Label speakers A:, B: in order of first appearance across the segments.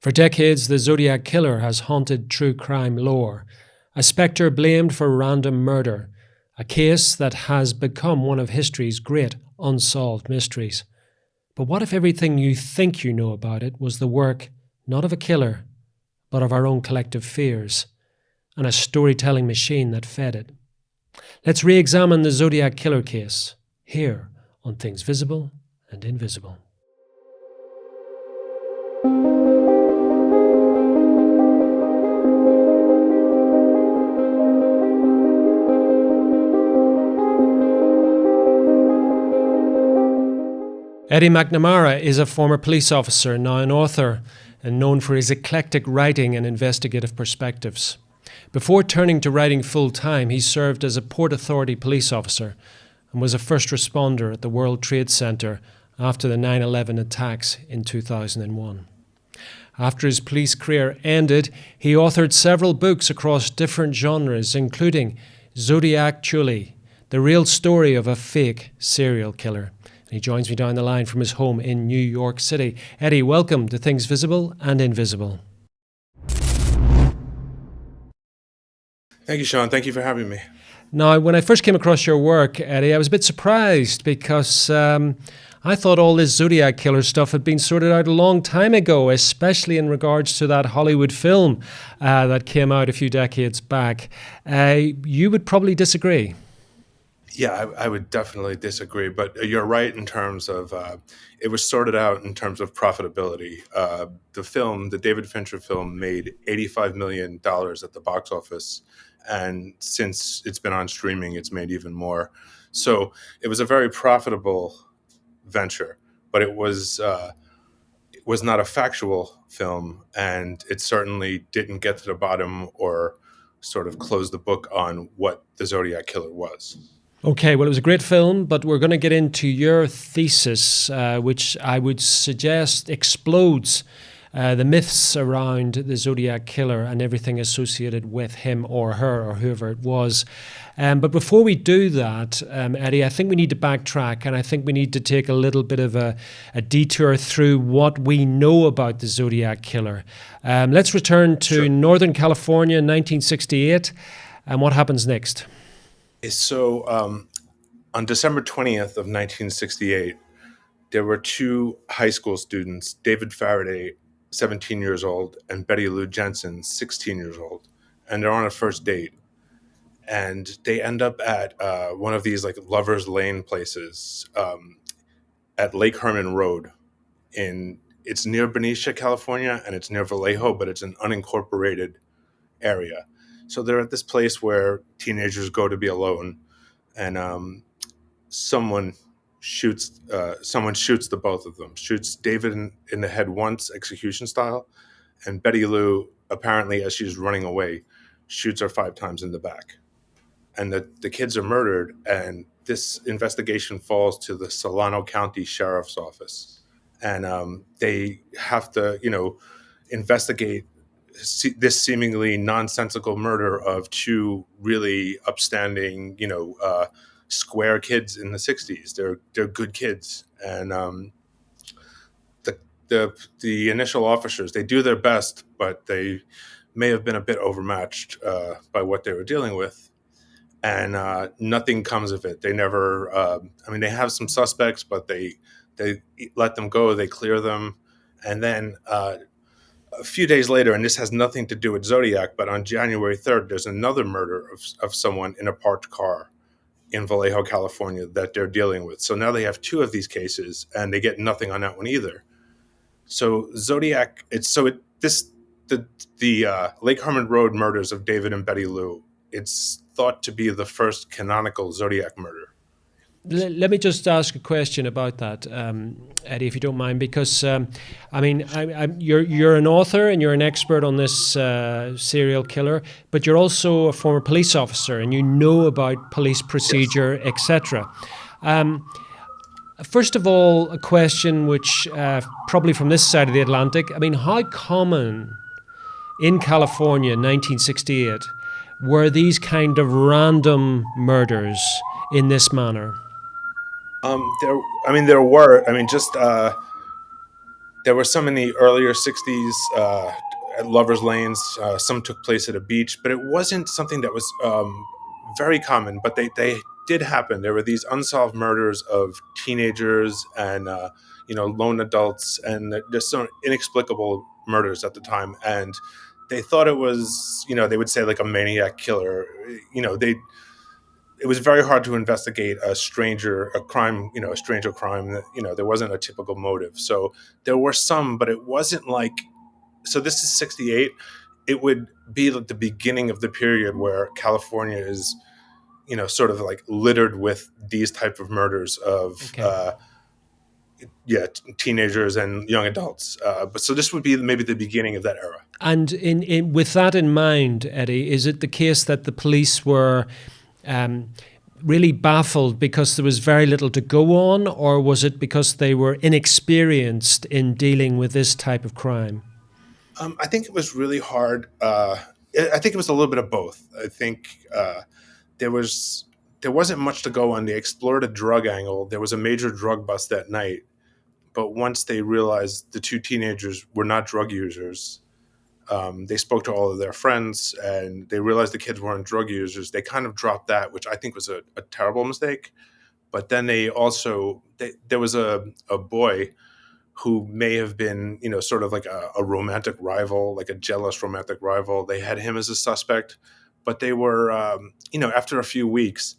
A: For decades, the Zodiac Killer has haunted true crime lore, a spectre blamed for random murder, a case that has become one of history's great unsolved mysteries. But what if everything you think you know about it was the work not of a killer, but of our own collective fears, and a storytelling machine that fed it? Let's re-examine the Zodiac Killer case, here on Things Visible and Invisible. Eddie McNamara is a former police officer, now an author, and known for his eclectic writing and investigative perspectives. Before turning to writing full-time, he served as a Port Authority police officer and was a first responder at the World Trade Center after the 9/11 attacks in 2001. After his police career ended, he authored several books across different genres, including Zodiac Killer, the real story of a fake serial killer. He joins me down the line from his home in New York City. Eddie, welcome to Things Visible and Invisible.
B: Thank you, Seán. Thank you for having me.
A: Now, when I first came across your work, Eddie, I was a bit surprised because I thought all this Zodiac Killer stuff had been sorted out a long time ago, especially in regards to that Hollywood film that came out a few decades back. You would probably disagree.
B: Yeah, I would definitely disagree, but you're right in terms of it was sorted out in terms of profitability. The David Fincher film, made $85 million at the box office, and since it's been on streaming, it's made even more. So it was a very profitable venture, but it was not a factual film, and it certainly didn't get to the bottom or sort of close the book on what the Zodiac Killer was.
A: Okay, well, it was a great film, but we're going to get into your thesis, which I would suggest explodes the myths around the Zodiac Killer and everything associated with him or her or whoever it was. But before we do that, Eddie, I think we need to backtrack, and I think we need to take a little bit of a detour through what we know about the Zodiac Killer. Let's return to Northern California in 1968, and what happens next?
B: So on December 20th of 1968, there were two high school students, David Faraday, 17 years old, and Betty Lou Jensen, 16 years old, and they're on a first date. And they end up at one of these like lovers lane places at Lake Herman Road. It's near Benicia, California, and it's near Vallejo, but it's an unincorporated area. So they're at this place where teenagers go to be alone, and someone shoots the both of them. Shoots David in the head once, execution style, and Betty Lou, apparently as she's running away, shoots her 5 times in the back. And the kids are murdered, and this investigation falls to the Solano County Sheriff's Office, and they have to, investigate this seemingly nonsensical murder of two really upstanding, square kids in the 60s. They're good kids, and the initial officers, they do their best, but they may have been a bit overmatched by what they were dealing with, and nothing comes of it. They never. They have some suspects, but they let them go. They clear them, and then. A few days later, and this has nothing to do with Zodiac, but on January 3rd, there's another murder of someone in a parked car in Vallejo, California, that they're dealing with. So now they have 2 of these cases, and they get nothing on that one either. So Zodiac, the Lake Herman Road murders of David and Betty Lou, it's thought to be the first canonical Zodiac murder.
A: Let me just ask a question about that, Eddie, if you don't mind, because you're an author and you're an expert on this serial killer, but you're also a former police officer and you know about police procedure, yes, etc. First of all, a question which probably from this side of the Atlantic, how common in California in 1968 were these kind of random murders in this manner?
B: There were. There were some in the earlier 60s at lovers' lanes. Some took place at a beach, but it wasn't something that was very common. But they did happen. There were these unsolved murders of teenagers and lone adults, and there's some inexplicable murders at the time. And they thought it was, they would say like a maniac killer. It was very hard to investigate a stranger crime. That, there wasn't a typical motive. So there were some, but it wasn't like, so this is 68. It would be like the beginning of the period where California is, sort of like littered with these type of murders of, teenagers and young adults. But so this would be maybe the beginning of that era.
A: And with that in mind, Eddie, is it the case that the police were really baffled because there was very little to go on, or was it because they were inexperienced in dealing with this type of crime?
B: I think it was really hard. I think it was a little bit of both. I think there wasn't much to go on. They explored a drug angle. There was a major drug bust that night, but once they realized the two teenagers were not drug users, they spoke to all of their friends and they realized the kids weren't drug users. They kind of dropped that, which I think was a terrible mistake. But then there was a boy who may have been, sort of like a romantic rival, like a jealous romantic rival. They had him as a suspect, but they were, after a few weeks,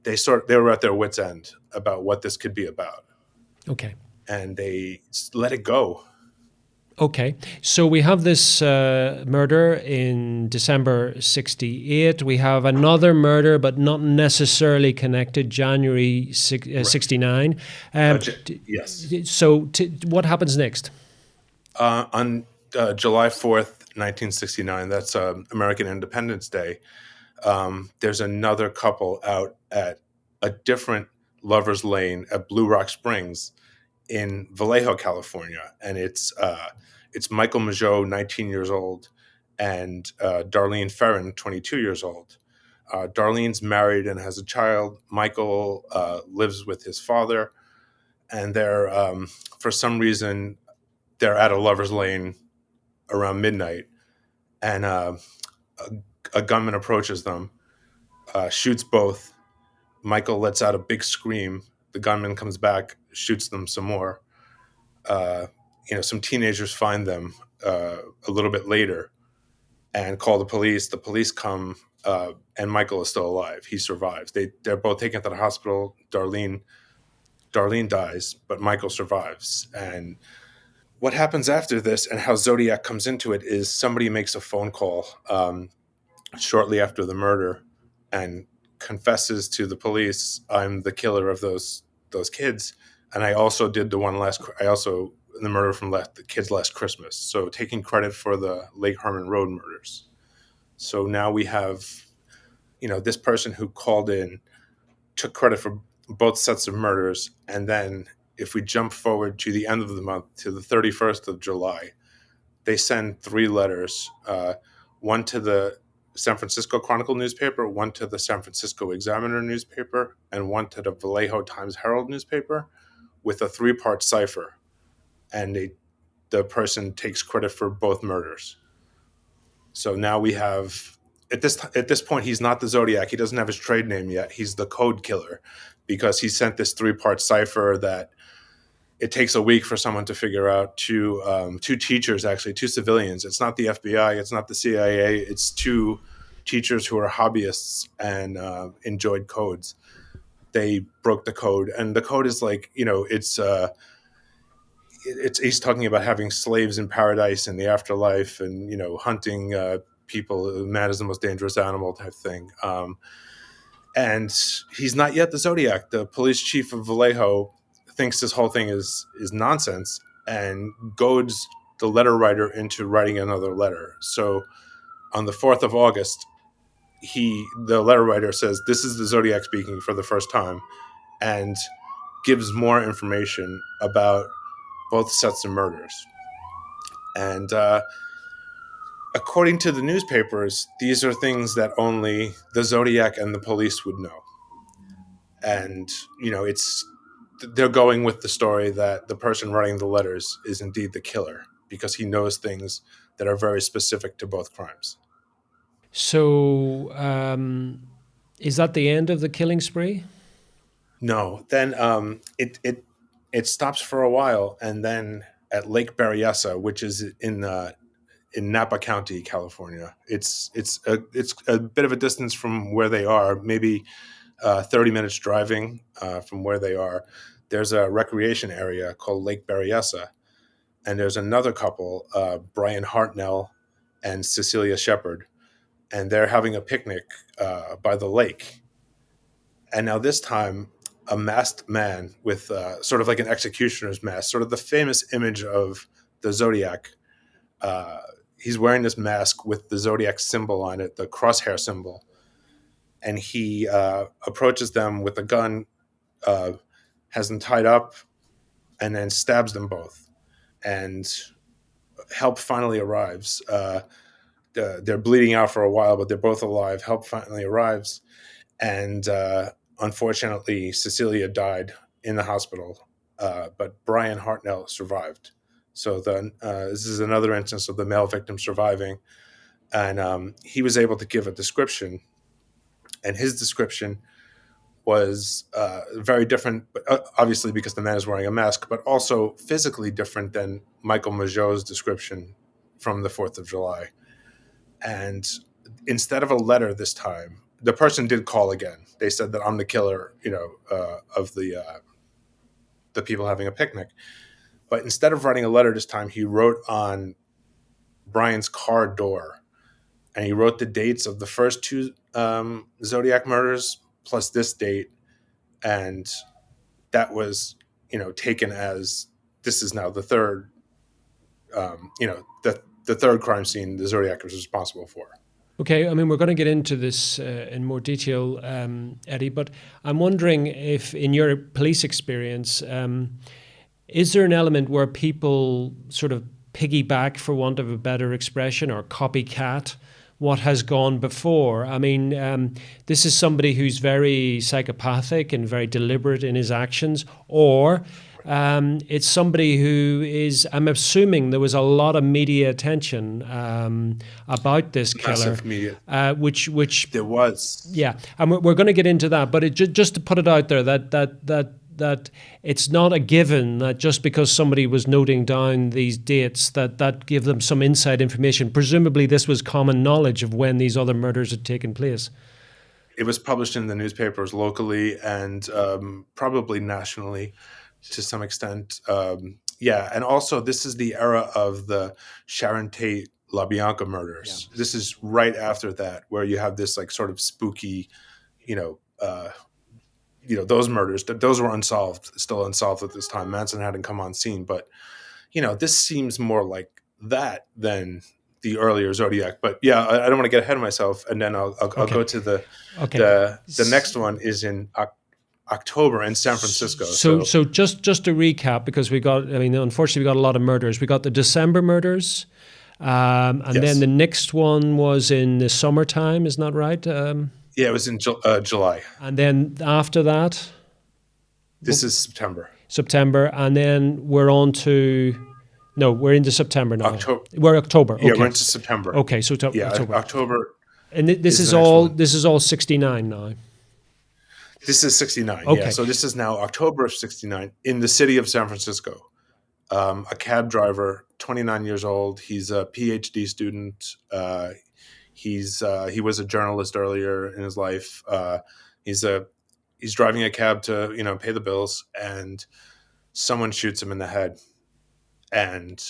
B: they were at their wits' end about what this could be about.
A: Okay.
B: And they let it go.
A: Okay, so we have this murder in December 68. We have another murder, but not necessarily connected, January 69.
B: Yes.
A: So what happens next?
B: On July 4th, 1969, that's American Independence Day, there's another couple out at a different lover's lane at Blue Rock Springs in Vallejo, California. And it's Michael Mageau, 19 years old, and Darlene Ferrin, 22 years old. Darlene's married and has a child. Michael lives with his father, and they're, for some reason, they're at a lover's lane around midnight, and a gunman approaches them, shoots both. Michael lets out a big scream. The gunman comes back, shoots them some more. Some teenagers find them a little bit later and call the police. The police come, and Michael is still alive. He survives. They're both taken to the hospital. Darlene dies, but Michael survives. And what happens after this and how Zodiac comes into it is somebody makes a phone call shortly after the murder and confesses to the police, "I'm the killer of those kids, and I also did the murder from the kids last Christmas." So taking credit for the Lake Herman Road murders. So now we have, this person who called in took credit for both sets of murders. And then if we jump forward to the end of the month, to the 31st of July, they send 3 letters, one to the San Francisco Chronicle newspaper, one to the San Francisco Examiner newspaper, and one to the Vallejo Times-Herald newspaper, with a 3-part cipher. And the person takes credit for both murders. So now we have, at this point, he's not the Zodiac. He doesn't have his trade name yet. He's the Code Killer, because he sent this 3-part cipher that it takes a week for someone to figure out. Two teachers, actually, 2 civilians. It's not the FBI. It's not the CIA. It's 2 teachers who are hobbyists and enjoyed codes. They broke the code, and the code is like, he's talking about having slaves in paradise in the afterlife, and hunting people. Man is the most dangerous animal type thing. And he's not yet the Zodiac. The police chief of Vallejo thinks this whole thing is nonsense and goads the letter writer into writing another letter. So on the 4th of August, the letter writer says, "This is the Zodiac speaking for the first time," and gives more information about both sets of murders. And according to the newspapers, these are things that only the Zodiac and the police would know. And, they're going with the story that the person writing the letters is indeed the killer because he knows things that are very specific to both crimes.
A: So, is that the end of the killing spree?
B: No, then it stops for a while, and then at Lake Berryessa, which is in Napa County, California, it's a bit of a distance from where they are, maybe 30 minutes driving from where they are. There's a recreation area called Lake Berryessa, and there's another couple, Brian Hartnell and Cecilia Shepard, and they're having a picnic by the lake. And now this time, a masked man with sort of like an executioner's mask, sort of the famous image of the Zodiac. Uh, he's wearing this mask with the Zodiac symbol on it, the crosshair symbol. And he approaches them with a gun, has them tied up, and then stabs them both. And help finally arrives. They're bleeding out for a while, but they're both alive. Help finally arrives. And unfortunately, Cecilia died in the hospital, but Brian Hartnell survived. So this is another instance of the male victim surviving. And he was able to give a description. And his description was very different, obviously because the man is wearing a mask, but also physically different than Michael Mageau's description from the 4th of July. And instead of a letter this time, the person did call again. They said that I'm the killer, of the people having a picnic. But instead of writing a letter this time, he wrote on Brian's car door, and he wrote the dates of the first two Zodiac murders plus this date, and that was, taken as this is now the third, the third crime scene the Zodiac was responsible for.
A: Okay, I mean, we're going to get into this in more detail, Eddie, but I'm wondering if, in your police experience, is there an element where people sort of piggyback, for want of a better expression, or copycat what has gone before? I mean, this is somebody who's very psychopathic and very deliberate in his actions, or it's somebody who is, I'm assuming there was a lot of media attention about this killer.
B: Massive media.
A: Which
B: there was.
A: Yeah, and we're going to get into that, but just to put it out there that it's not a given that just because somebody was noting down these dates that give them some inside information. Presumably this was common knowledge of when these other murders had taken place.
B: It was published in the newspapers locally and probably nationally to some extent. And also this is the era of the Sharon Tate LaBianca murders. Yeah. This is right after that, where you have this like sort of spooky, those murders, those were still unsolved at this time. Manson hadn't come on scene, but this seems more like that than the earlier Zodiac. But yeah, I don't want to get ahead of myself, and then I'll go to the next one is in October in San Francisco.
A: So just to recap, because unfortunately we got a lot of murders. We got the December murders, and yes. Then the next one was in the summertime, isn't that right?
B: Yeah, it was in July.
A: And then after that?
B: This is September.
A: September, and then we're on to... No, we're into September now. We're October. Okay.
B: Yeah, we're into September.
A: Okay, so
B: October. October.
A: And this is all 69 now.
B: This is 69,
A: okay.
B: Yeah. So this is now October of 69 in the city of San Francisco. A cab driver, 29 years old. He's a PhD student. He was a journalist earlier in his life. He's driving a cab to pay the bills, and someone shoots him in the head. And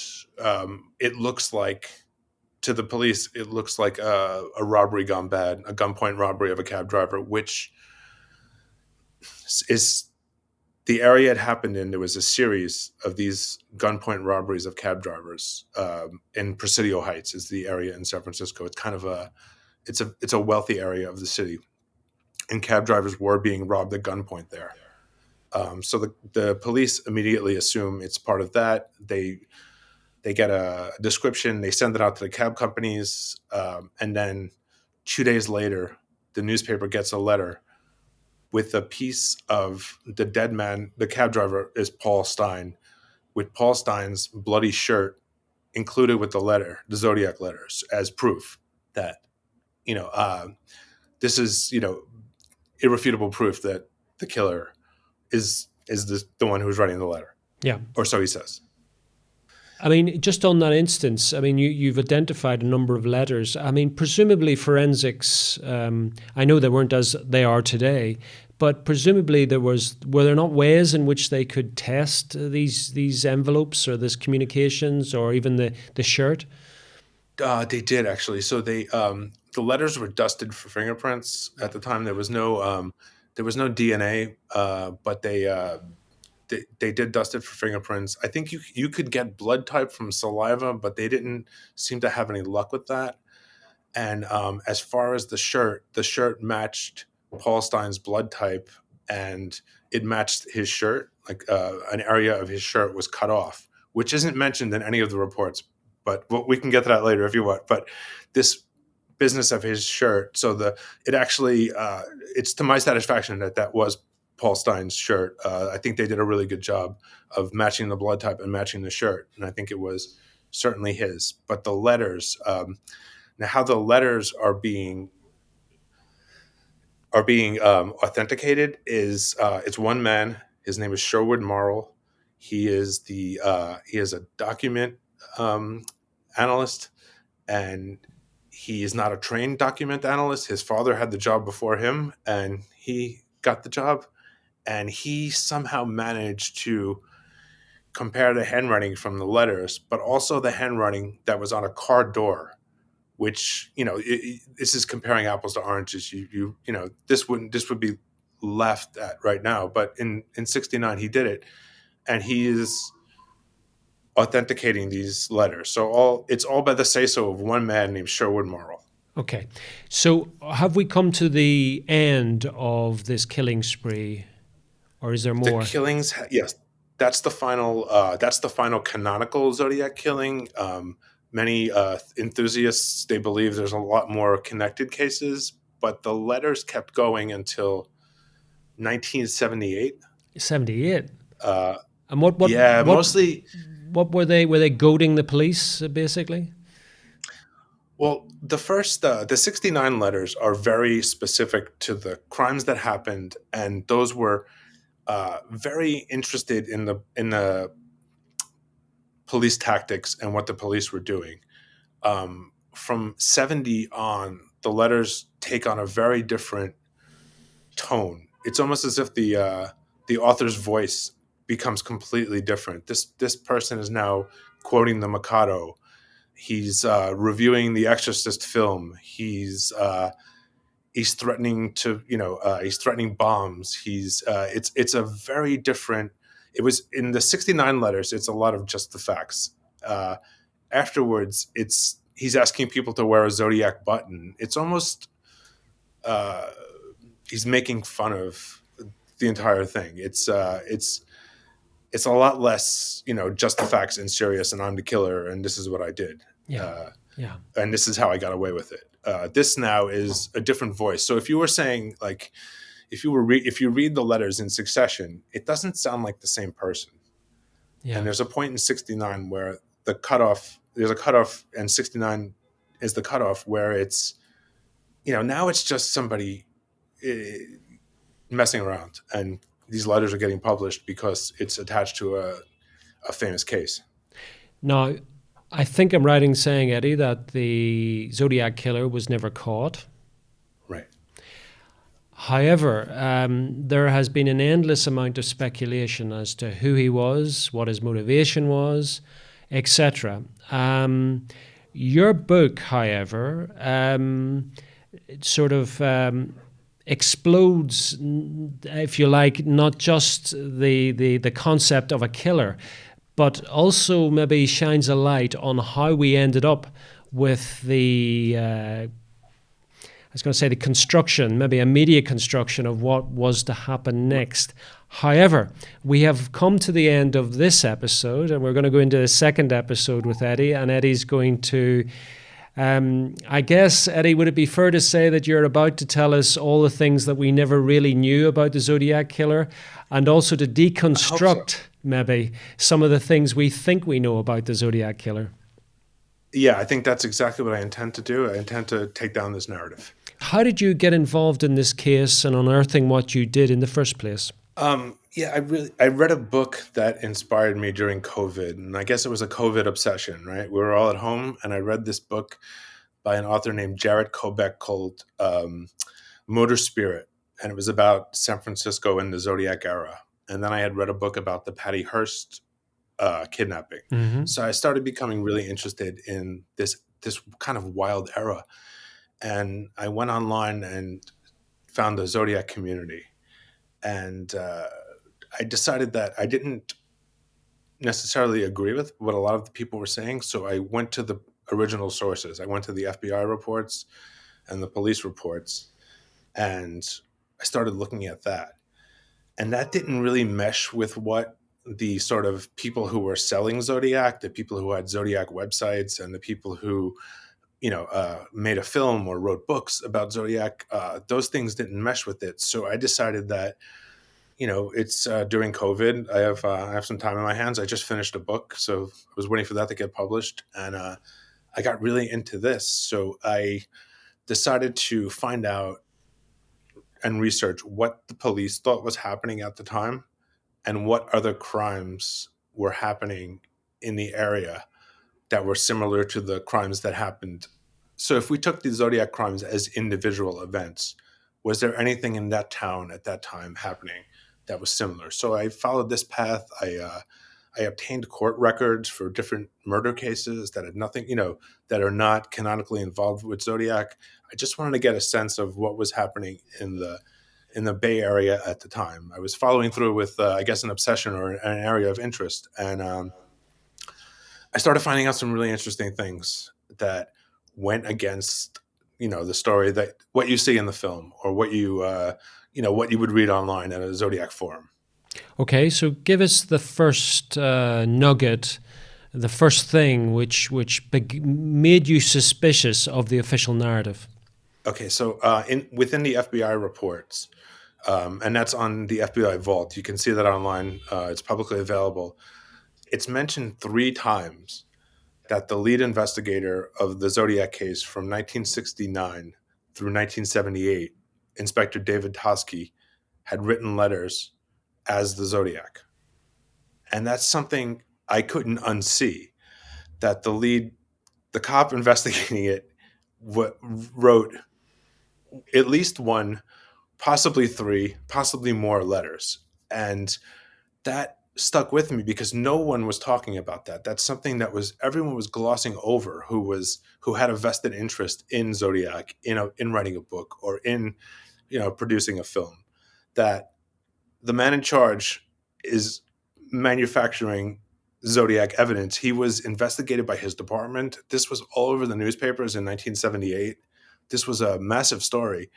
B: it looks like, to the police, it looks like a robbery gone bad, a gunpoint robbery of a cab driver, which is the area it happened in. There was a series of these gunpoint robberies of cab drivers in Presidio Heights is the area in San Francisco. It's kind of it's a wealthy area of the city, and cab drivers were being robbed at gunpoint there. So the police immediately assume it's part of that. They get a description, they send it out to the cab companies, and then 2 days later, the newspaper gets a letter with a piece of the dead man. The cab driver is Paul Stein, with Paul Stein's bloody shirt included with the letter, the Zodiac letters, as proof that, this is, irrefutable proof that the killer is the one who's writing the letter.
A: Yeah.
B: Or so he says.
A: I mean, just on that instance, I mean, you've identified a number of letters. I mean, presumably forensics, I know they weren't as they are today, but presumably were there not ways in which they could test these envelopes or this communications or even the shirt?
B: They did, actually. So the letters were dusted for fingerprints at the time. There was no DNA, but they did dust it for fingerprints. I think you could get blood type from saliva, but they didn't seem to have any luck with that. And as far as the shirt matched Paul Stein's blood type, and it matched his shirt. Like an area of his shirt was cut off, which isn't mentioned in any of the reports. But we can get to that later if you want. But this business of his shirt, it's to my satisfaction that was Paul Stein's shirt. I think they did a really good job of matching the blood type and matching the shirt, and I think it was certainly his. But the letters, now how the letters are being authenticated is it's one man. His name is Sherwood Marl. He is a document analyst, and he is not a trained document analyst. His father had the job before him, and he got the job. And he somehow managed to compare the handwriting from the letters, but also the handwriting that was on a car door, which, this is comparing apples to oranges. This would be left at right now, but in 1969 he did it, and he is authenticating these letters. So it's all by the say-so of one man named Sherwood Marl.
A: Okay, so have we come to the end of this killing spree? Or is there more?
B: The killings, yes, that's the final canonical Zodiac killing. Many enthusiasts, they believe there's a lot more connected cases, but the letters kept going until 1978.
A: 78. And what?
B: Yeah, mostly.
A: What were they? Were they goading the police, basically?
B: Well, the 69 letters are very specific to the crimes that happened, and those were very interested in the police tactics and what the police were doing. From 70 on, the letters take on a very different tone. It's almost as if the author's voice becomes completely different. This person is now quoting the Mikado. He's reviewing the Exorcist film. He's threatening he's threatening bombs. It's a very different. It was in the 69 letters. It's a lot of just the facts. Afterwards, he's asking people to wear a Zodiac button. It's almost he's making fun of the entire thing. It's a lot less, just the facts and serious, and I'm the killer, and this is what I did.
A: Yeah.
B: And this is how I got away with it. This now is a different voice. So if you were saying, like, if you read the letters in succession, it doesn't sound like the same person. Yeah. And there's a point in 69 where there's a cutoff, and 69 is the cutoff where it's, now it's just somebody messing around, and these letters are getting published because it's attached to a famous case.
A: Now, I think I'm right in saying, Eddie, that the Zodiac Killer was never caught.
B: Right.
A: However, there has been an endless amount of speculation as to who he was, what his motivation was, etc. Your book, however, explodes, if you like, not just the concept of a killer, but also maybe shines a light on how we ended up with the construction, maybe a media construction of what was to happen next. However, we have come to the end of this episode, and we're going to go into the second episode with Eddie, and Eddie's going to I guess, Eddie, would it be fair to say that you're about to tell us all the things that we never really knew about the Zodiac Killer, and also to
B: I hope so.
A: deconstruct maybe some of the things we think we know about the Zodiac Killer?
B: Yeah, I think that's exactly what I intend to do. I intend to take down this narrative.
A: How did you get involved in this case and unearthing what you did in the first place?
B: Yeah, I read a book that inspired me during COVID, and I guess it was a COVID obsession, right? We were all at home, and I read this book by an author named Jared Kobeck called Motor Spirit, and it was about San Francisco in the Zodiac era. And then I had read a book about the Patty Hearst kidnapping,
A: Hmm.
B: so I started becoming really interested in this kind of wild era. And I went online and found the Zodiac community, and I decided that I didn't necessarily agree with what a lot of the people were saying. So I went to the original sources. I went to the FBI reports and the police reports, and I started looking at that. And that didn't really mesh with what the sort of people who were selling Zodiac, the people who had Zodiac websites, and the people who made a film or wrote books about Zodiac. Those things didn't mesh with it. So I decided that it's during COVID. I have some time in my hands. I just finished a book, so I was waiting for that to get published, and I got really into this. So I decided to find out and research what the police thought was happening at the time and what other crimes were happening in the area that were similar to the crimes that happened. So if we took the Zodiac crimes as individual events, was there anything in that town at that time happening that was similar? So I followed this path. I obtained court records for different murder cases that had nothing, that are not canonically involved with Zodiac. I just wanted to get a sense of what was happening in the Bay Area at the time. I was following through with, I guess, an obsession or an area of interest, and I started finding out some really interesting things that went against, the story that what you see in the film or what you would read online at a Zodiac forum.
A: Okay, so give us the first nugget, the first thing which made you suspicious of the official narrative.
B: Okay, so in within the FBI reports, and that's on the FBI vault. You can see that online. It's publicly available. It's mentioned 3 times that the lead investigator of the Zodiac case from 1969 through 1978, Inspector David Toschi, had written letters as the Zodiac. And that's something I couldn't unsee, that the cop investigating it, wrote at least one, possibly 3, possibly more letters. And that stuck with me because no one was talking about that. That's something that was everyone was glossing over who had a vested interest in Zodiac, in writing a book or in producing a film. That the man in charge is manufacturing Zodiac evidence. He was investigated by his department. This was all over the newspapers in 1978. This was a massive story.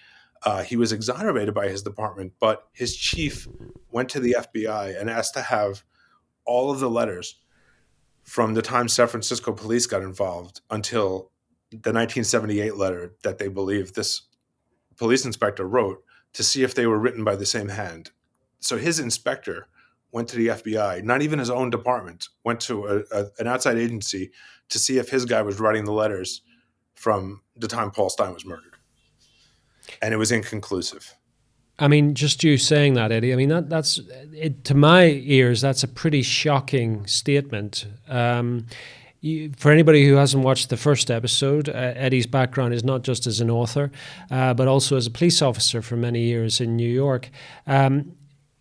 B: He was exonerated by his department, but his chief went to the FBI and asked to have all of the letters from the time San Francisco police got involved until the 1978 letter that they believe this police inspector wrote, to see if they were written by the same hand. So his inspector went to the FBI, not even his own department, went to an outside agency to see if his guy was writing the letters from the time Paul Stein was murdered. And it was inconclusive.
A: I mean, just you saying that, Eddie. I mean, that's it, to my ears. That's a pretty shocking statement. For anybody who hasn't watched the first episode, Eddie's background is not just as an author, but also as a police officer for many years in New York.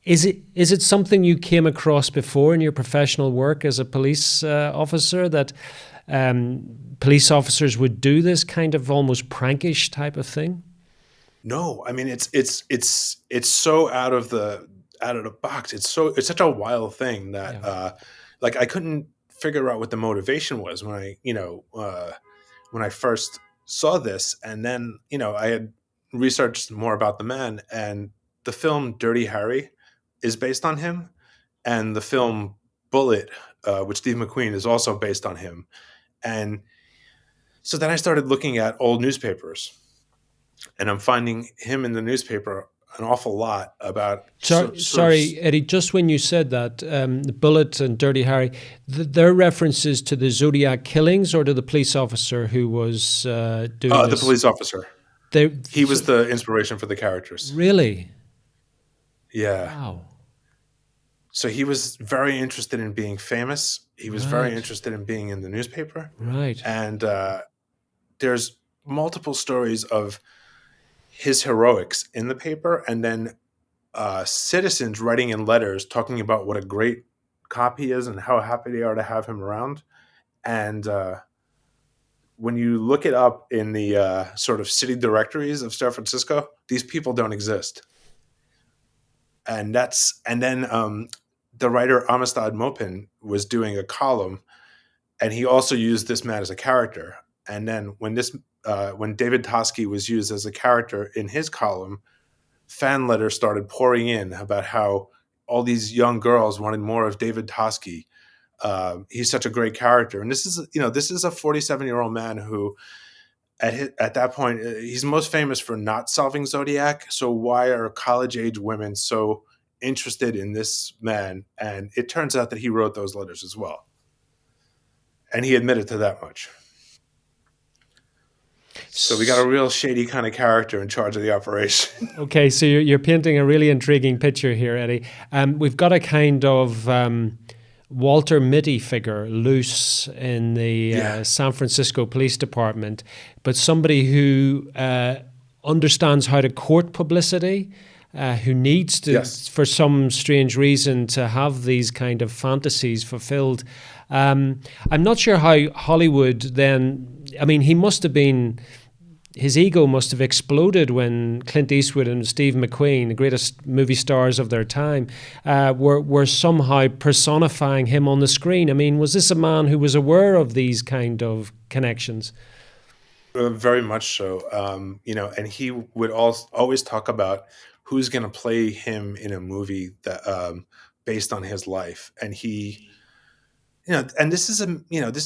A: Is it something you came across before in your professional work as a police officer, that police officers would do this kind of almost prankish type of thing?
B: No, I mean it's so out of the box. It's such a wild thing that
A: Yeah.
B: like I couldn't figure out what the motivation was when I first saw this, and then I had researched more about the man, and the film Dirty Harry is based on him, and the film Bullet, with Steve McQueen, is also based on him, and So then I started looking at old newspapers, and I'm finding him in the newspaper an awful lot about sort of.
A: Sorry, Eddie, just when you said that, the Bullet and Dirty Harry, their references to the Zodiac killings or to the police officer who was doing
B: The
A: this?
B: police officer.
A: They,
B: He was the inspiration for the characters.
A: really?
B: Yeah.
A: Wow.
B: So he was very interested in being famous. He was very
A: Right.
B: interested in being in the newspaper.
A: Right.
B: And there's multiple stories of his heroics in the paper, and then citizens writing in letters talking about what a great cop he is and how happy they are to have him around. And when you look it up in the sort of city directories of San Francisco, these people don't exist. And then the writer Amistad Mopin was doing a column, and he also used this man as a character. And then when David Toschi was used as a character in his column, fan letters started pouring in about how all these young girls wanted more of David Toschi. He's such a great character, and this is a 47-year-old man who, at that point, he's most famous for not solving Zodiac. So why are college age women so interested in this man? And it turns out that he wrote those letters as well, and he admitted to that much. So we got a real shady kind of character in charge of the operation.
A: Okay, so you're painting a really intriguing picture here, Eddie. We've got a kind of Walter Mitty figure loose in the
B: Yeah.
A: San Francisco Police Department, but somebody who understands how to court publicity, who needs to,
B: Yes.
A: for some strange reason, to have these kind of fantasies fulfilled. I'm not sure how Hollywood then. I mean, he must have been. His ego must have exploded when Clint Eastwood and Steve McQueen, the greatest movie stars of their time, were somehow personifying him on the screen. I mean, was this a man who was aware of these kind of connections?
B: Very much so. And he would always talk about who's going to play him in a movie that based on his life. And and this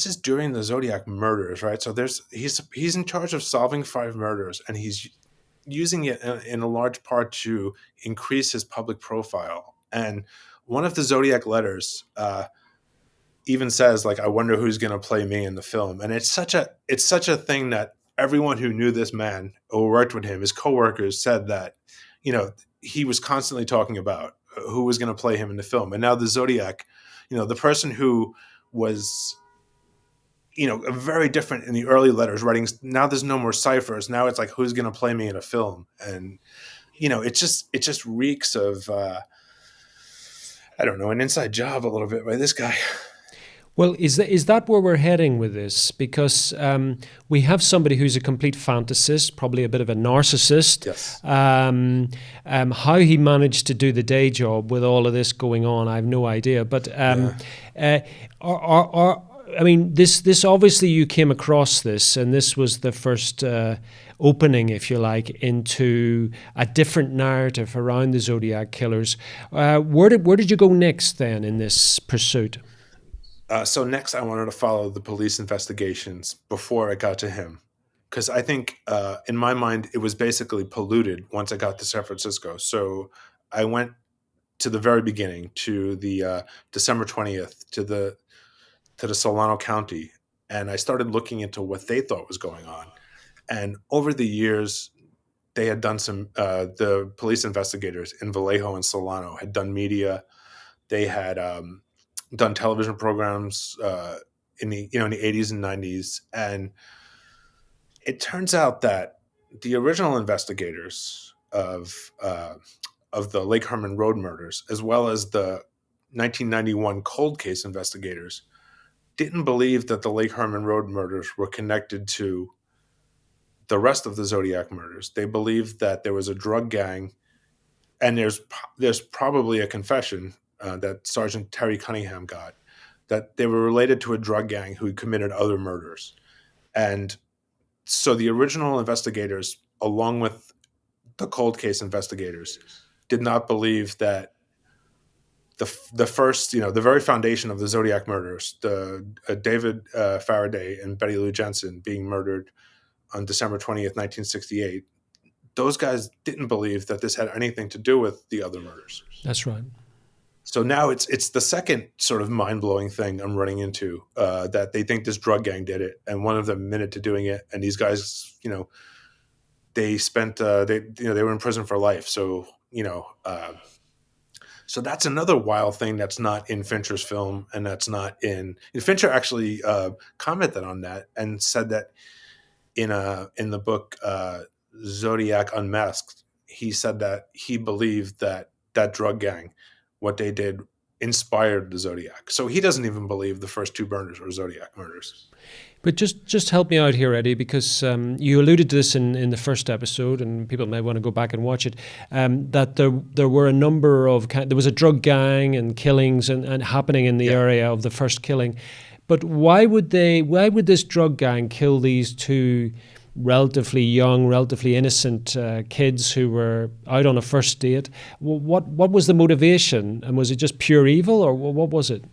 B: is during the Zodiac murders, right? So he's in charge of solving 5 murders, and he's using it in a large part to increase his public profile. And one of the Zodiac letters even says, like, I wonder who's going to play me in the film. And it's such a thing that everyone who knew this man or worked with him, his coworkers, said that he was constantly talking about who was going to play him in the film. And now the Zodiac, the person who was very different in the early letters writing, now there's no more ciphers. Now it's like, who's going to play me in a film? And it just reeks of I don't know, an inside job a little bit by this guy.
A: Well, is that where we're heading with this? Because we have somebody who's a complete fantasist, probably a bit of a narcissist.
B: Yes.
A: How he managed to do the day job with all of this going on, I have no idea. But I mean, this obviously you came across this, and this was the first opening, if you like, into a different narrative around the Zodiac killers. Where did you go next then in this pursuit?
B: So next, I wanted to follow the police investigations before I got to him, because I think in my mind it was basically polluted once I got to San Francisco. So I went to the very beginning, to the December 20th, to the Solano County, and I started looking into what they thought was going on. And over the years, they had done some. The police investigators in Vallejo and Solano had done media. They had done television programs in the 80s and 90s, and it turns out that the original investigators of the Lake Herman Road murders, as well as the 1991 cold case investigators, didn't believe that the Lake Herman Road murders were connected to the rest of the Zodiac murders. They believed that there was a drug gang, and there's probably a confession that Sergeant Terry Cunningham got, that they were related to a drug gang who committed other murders. And so the original investigators, along with the cold case investigators, did not believe that the first, the very foundation of the Zodiac murders, the David Faraday and Betty Lou Jensen being murdered on December 20th, 1968. Those guys didn't believe that this had anything to do with the other murders.
A: That's right.
B: So now it's the second sort of mind-blowing thing I'm running into, that they think this drug gang did it, and one of them admitted to doing it, and these guys, they spent they were in prison for life. So so that's another wild thing that's not in Fincher's film, and that's not in. And Fincher actually commented on that and said that in the book Zodiac Unmasked, he said that he believed that that drug gang, what they did, inspired the Zodiac. So he doesn't even believe the first two murders were Zodiac murders.
A: But just help me out here, Eddie, because you alluded to this in the first episode, and people may want to go back and watch it, that there were a number of, there was a drug gang and killings and happening in the area of the first killing. But why would this drug gang kill these two relatively young, relatively innocent kids who were out on a first date? What was the motivation, and was it just pure evil, or what was it?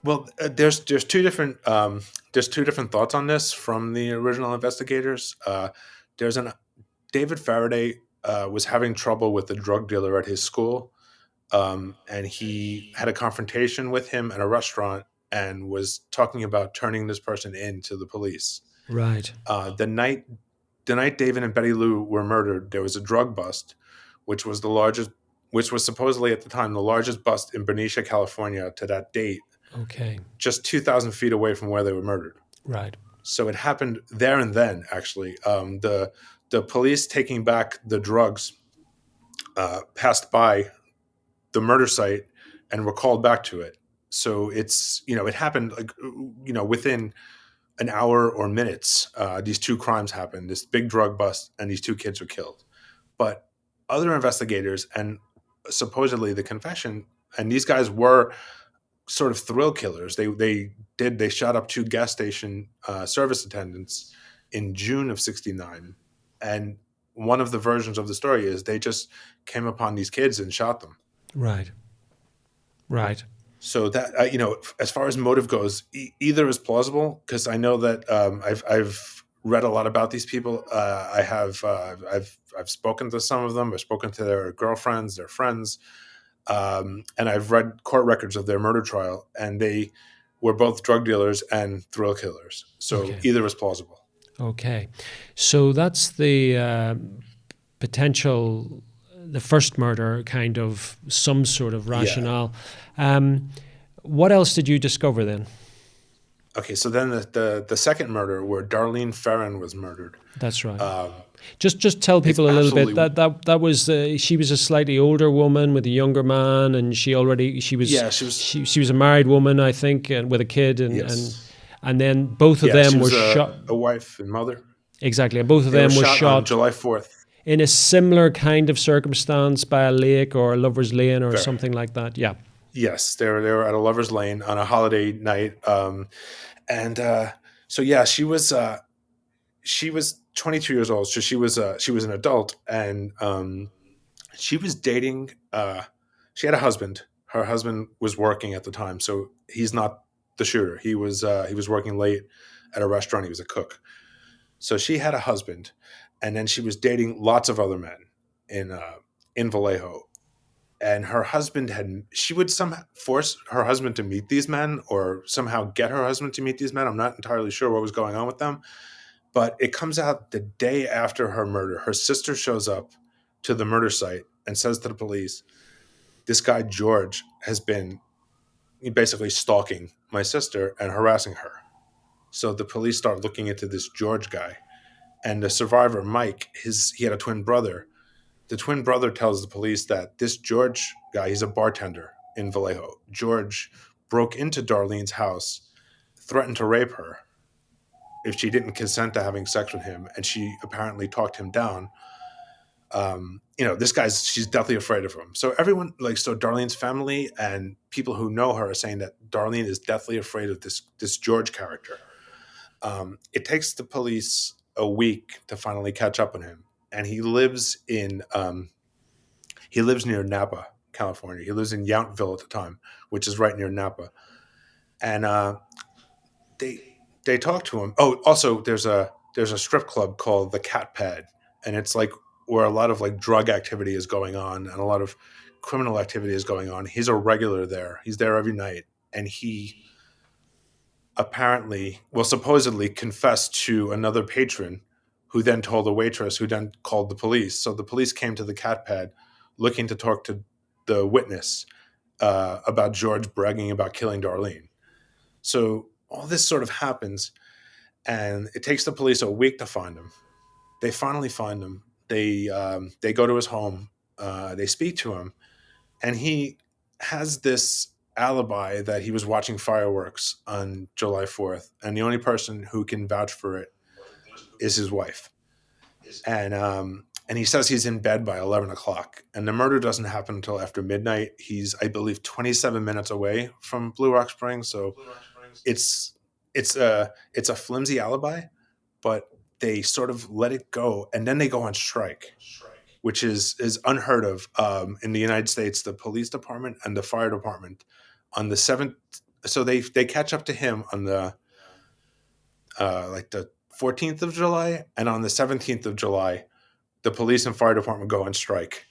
B: Well, there's two different thoughts on this from the original investigators. David Faraday was having trouble with the drug dealer at his school, and he had a confrontation with him at a restaurant and was talking about turning this person in to the police.
A: Right.
B: The night David and Betty Lou were murdered, there was a drug bust, which was supposedly at the time the largest bust in Berryessa, California to that date.
A: Okay.
B: Just 2,000 feet away from where they were murdered.
A: Right.
B: So it happened there and then, actually. The police taking back the drugs passed by the murder site and were called back to it. So it's, it happened within an hour or minutes. These two crimes happened, this big drug bust, and these two kids were killed. But other investigators and supposedly the confession, and these guys were sort of thrill killers. They shot up two gas station service attendants in June of '69, and one of the versions of the story is they just came upon these kids and shot them.
A: Right.
B: So that as far as motive goes, either is plausible, because I know that I've read a lot about these people. I've spoken to some of them. I've spoken to their girlfriends, their friends. And I've read court records of their murder trial, and they were both drug dealers and thrill killers. So either is plausible.
A: Okay. So that's the potential, the first murder, kind of some sort of rationale. Yeah. What else did you discover then?
B: Okay, so then the second murder, where Darlene Ferrin was murdered. That's
A: right. Just tell people a little bit that was she was a slightly older woman with a younger man, and she was a married woman, I think, and with a kid, and then both of them were shot.
B: A wife and mother.
A: Exactly, and both of them were shot
B: on July 4th
A: in a similar kind of circumstance by a lake or a lover's lane or something like that. Yeah.
B: Yes, they were at a lover's lane on a holiday night, she was 22 years old, so she was an adult, and she was dating. She had a husband. Her husband was working at the time, so he's not the shooter. He was working late at a restaurant. He was a cook. So she had a husband, and then she was dating lots of other men in Vallejo. And her husband she would somehow force her husband to meet these men, or somehow get her husband to meet these men. I'm not entirely sure what was going on with them. But it comes out the day after her murder. Her sister shows up to the murder site and says to the police, this guy, George, has been basically stalking my sister and harassing her. So the police start looking into this George guy. And the survivor, Mike, he had a twin brother. The twin brother tells the police that this George guy, he's a bartender in Vallejo. George broke into Darlene's house, threatened to rape her if she didn't consent to having sex with him, and she apparently talked him down. This guy's, she's deathly afraid of him. So everyone, so Darlene's family and people who know her are saying that Darlene is deathly afraid of this George character. It takes the police a week to finally catch up on him, and he lives near Napa, California. He lives in Yountville at the time, which is right near Napa. And they they talk to him. Oh, also there's a strip club called the Cat Pad, and it's like where a lot of like drug activity is going on and a lot of criminal activity is going on. He's a regular there. He's there every night, and he apparently, well, supposedly confessed to another patron, who then told the waitress, who then called the police. So the police came to the Cat Pad, looking to talk to the witness about George bragging about killing Darlene. So all this sort of happens, and it takes the police a week to find him. They finally find him. They go to his home. They speak to him, and he has this alibi that he was watching fireworks on July 4th, and the only person who can vouch for it is his wife. And he says he's in bed by 11 o'clock, and the murder doesn't happen until after midnight. He's, I believe, 27 minutes away from Blue Rock Springs, so it's a flimsy alibi, but they sort of let it go, and then they go on strike, which is unheard of in the United States. The police department and the fire department on the 7th, so they catch up to him on the like the 14th of July, and on the 17th of July, the police and fire department go on strike.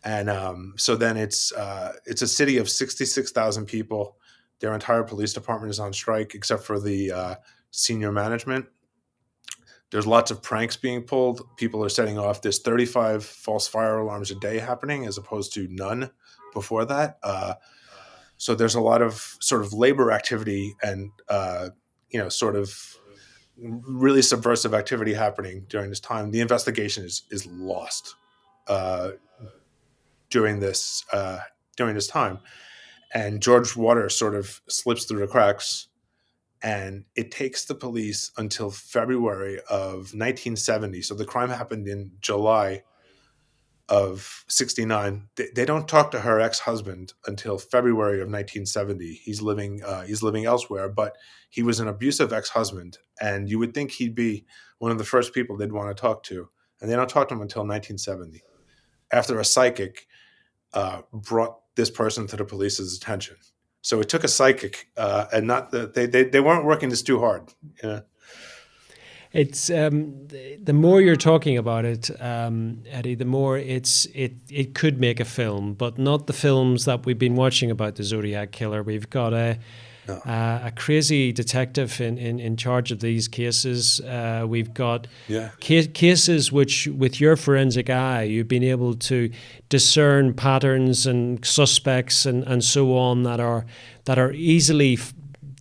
B: And so then it's a city of 66,000 people. Their entire police department is on strike except for the senior management. There's lots of pranks being pulled. People are setting off. There's 35 false fire alarms a day happening as opposed to none before that. So there's a lot of sort of labor activity and, sort of really subversive activity happening during this time. The investigation is lost during this time. And George Waters sort of slips through the cracks. And it takes the police until February of 1970. So the crime happened in July of 69. They don't talk to her ex-husband until February of 1970. He's living elsewhere, but he was an abusive ex-husband, and you would think he'd be one of the first people they'd want to talk to. And they don't talk to him until 1970, after a psychic brought this person to the police's attention. So it took a psychic, and not they weren't working this too hard. Yeah.
A: It's the more you're talking about it, Eddie, the more it could make a film, but not the films that we've been watching about the Zodiac Killer. We've got a crazy detective in charge of these cases. We've got cases which, with your forensic eye, you've been able to discern patterns and suspects and so on that are easily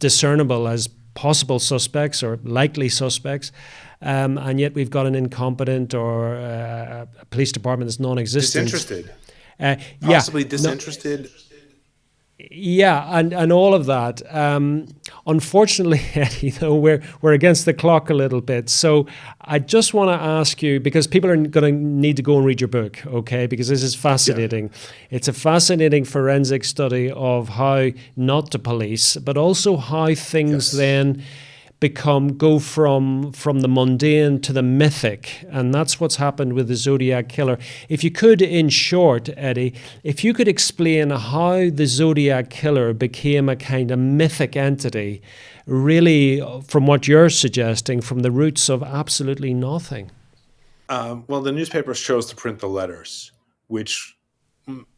A: discernible as possible suspects or likely suspects. And yet we've got an incompetent or a police department that's non-existent.
B: Disinterested. Possibly disinterested.
A: And all of that. Unfortunately, Eddie, though, we're against the clock a little bit. So I just want to ask you, because people are going to need to go and read your book, okay? Because this is fascinating. Yeah. It's a fascinating forensic study of how not to police, but also how things then go from the mundane to the mythic, and that's what's happened with the Zodiac Killer. If you could, in short, Eddie, if you could explain how the Zodiac Killer became a kind of mythic entity, really, from what you're suggesting, from the roots of absolutely nothing.
B: Well, the newspapers chose to print the letters, which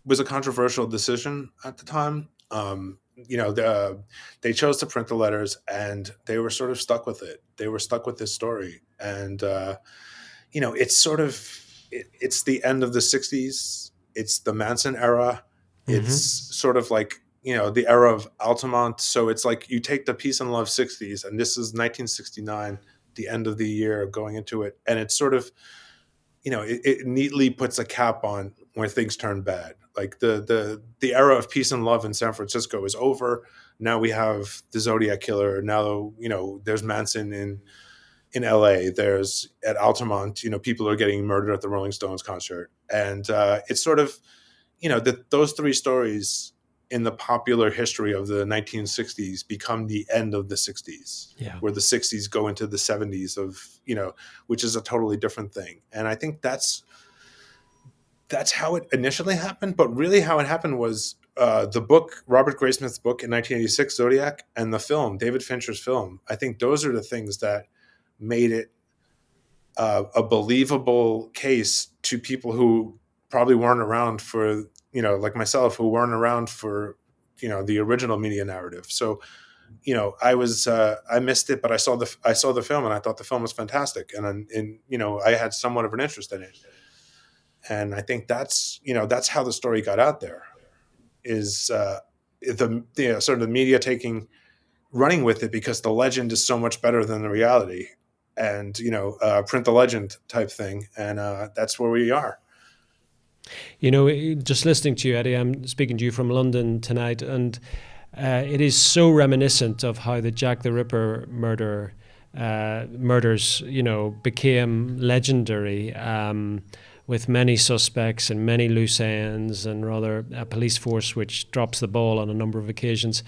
B: was a controversial decision at the time. They chose to print the letters, and they were sort of stuck with it. They were stuck with this story, and it's sort of it's the end of the 60s. It's the Manson era. Mm-hmm. It's sort of like the era of Altamont. So it's like you take the peace and love 60s, and this is 1969, the end of the year, going into it, and it's sort of it neatly puts a cap on when things turn bad. Like the era of peace and love in San Francisco is over. Now we have the Zodiac Killer. Now there's Manson in LA. There's at Altamont. People are getting murdered at the Rolling Stones concert, and it's sort of those three stories in the popular history of the 1960s become the end of the 60s, where the 60s go into the 70s of which is a totally different thing. And I think that's that's how it initially happened. But really how it happened was the book, Robert Graysmith's book in 1986, Zodiac, and the film, David Fincher's film. I think those are the things that made it a believable case to people who probably weren't around for, like myself, who weren't around for, the original media narrative. So, I missed it, but I saw the film and I thought the film was fantastic. And I had somewhat of an interest in it. And I think that's how the story got out there, is sort of the media running with it, because the legend is so much better than the reality, and print the legend type thing. And that's where we are.
A: Just listening to you, Eddie, I'm speaking to you from London tonight, and it is so reminiscent of how the Jack the Ripper murders, became legendary, with many suspects and many loose ends, and rather a police force which drops the ball on a number of occasions.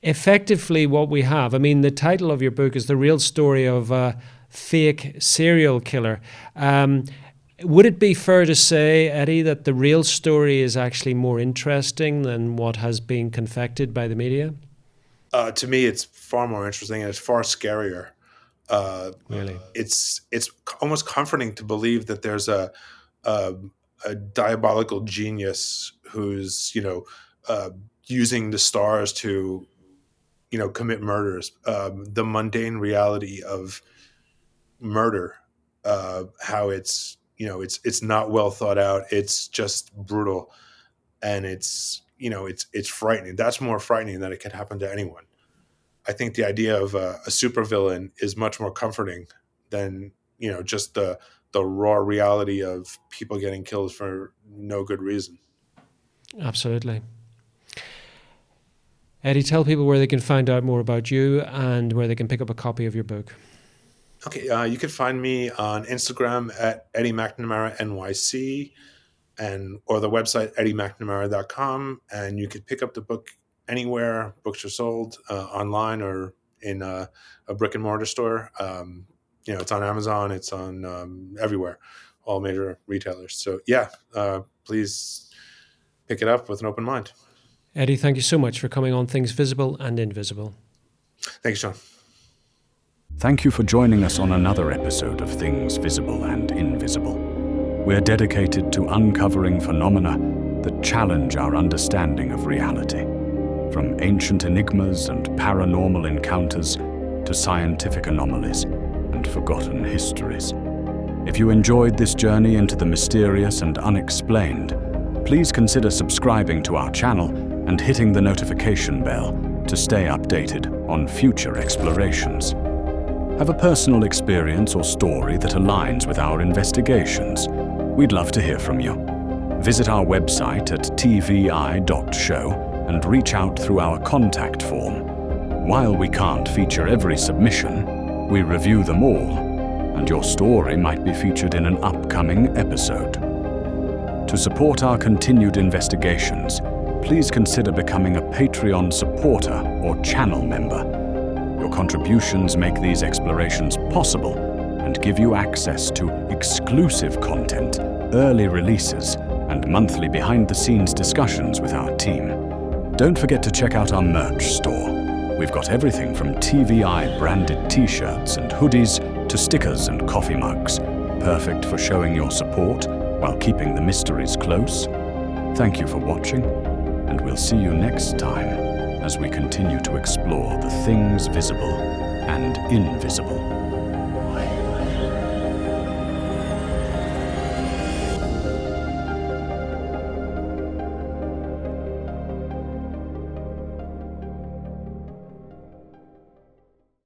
A: Effectively what we have, the title of your book is The Real Story of a Fake Serial Killer. Would it be fair to say, Eddie, that the real story is actually more interesting than what has been confected by the media?
B: To me, it's far more interesting, and it's far scarier.
A: Really?
B: It's almost comforting to believe that there's a diabolical genius who's, using the stars to, commit murders. The mundane reality of murder, how it's not well thought out. It's just brutal, and it's frightening. That's more frightening that it could happen to anyone. I think the idea of a supervillain is much more comforting than just the raw reality of people getting killed for no good reason.
A: Absolutely. Eddie, tell people where they can find out more about you and where they can pick up a copy of your book.
B: Okay, you can find me on Instagram at Eddie McNamara NYC, or the website eddiemcnamara.com, and you could pick up the book anywhere books are sold, online or in a brick and mortar store. It's on Amazon, it's on everywhere, all major retailers. So please pick it up with an open mind.
A: Eddie, thank you so much for coming on Things Visible and Invisible.
B: Thank you, Seán.
C: Thank you for joining us on another episode of Things Visible and Invisible. We're dedicated to uncovering phenomena that challenge our understanding of reality, from ancient enigmas and paranormal encounters to scientific anomalies and forgotten histories. If you enjoyed this journey into the mysterious and unexplained, please consider subscribing to our channel and hitting the notification bell to stay updated on future explorations. Have a personal experience or story that aligns with our investigations? We'd love to hear from you. Visit our website at tvi.show and reach out through our contact form. While we can't feature every submission, we review them all, and your story might be featured in an upcoming episode. To support our continued investigations, please consider becoming a Patreon supporter or channel member. Your contributions make these explorations possible and give you access to exclusive content, early releases, and monthly behind-the-scenes discussions with our team. Don't forget to check out our merch store. We've got everything from TVI-branded t-shirts and hoodies to stickers and coffee mugs, perfect for showing your support while keeping the mysteries close. Thank you for watching, and we'll see you next time as we continue to explore the things visible and invisible.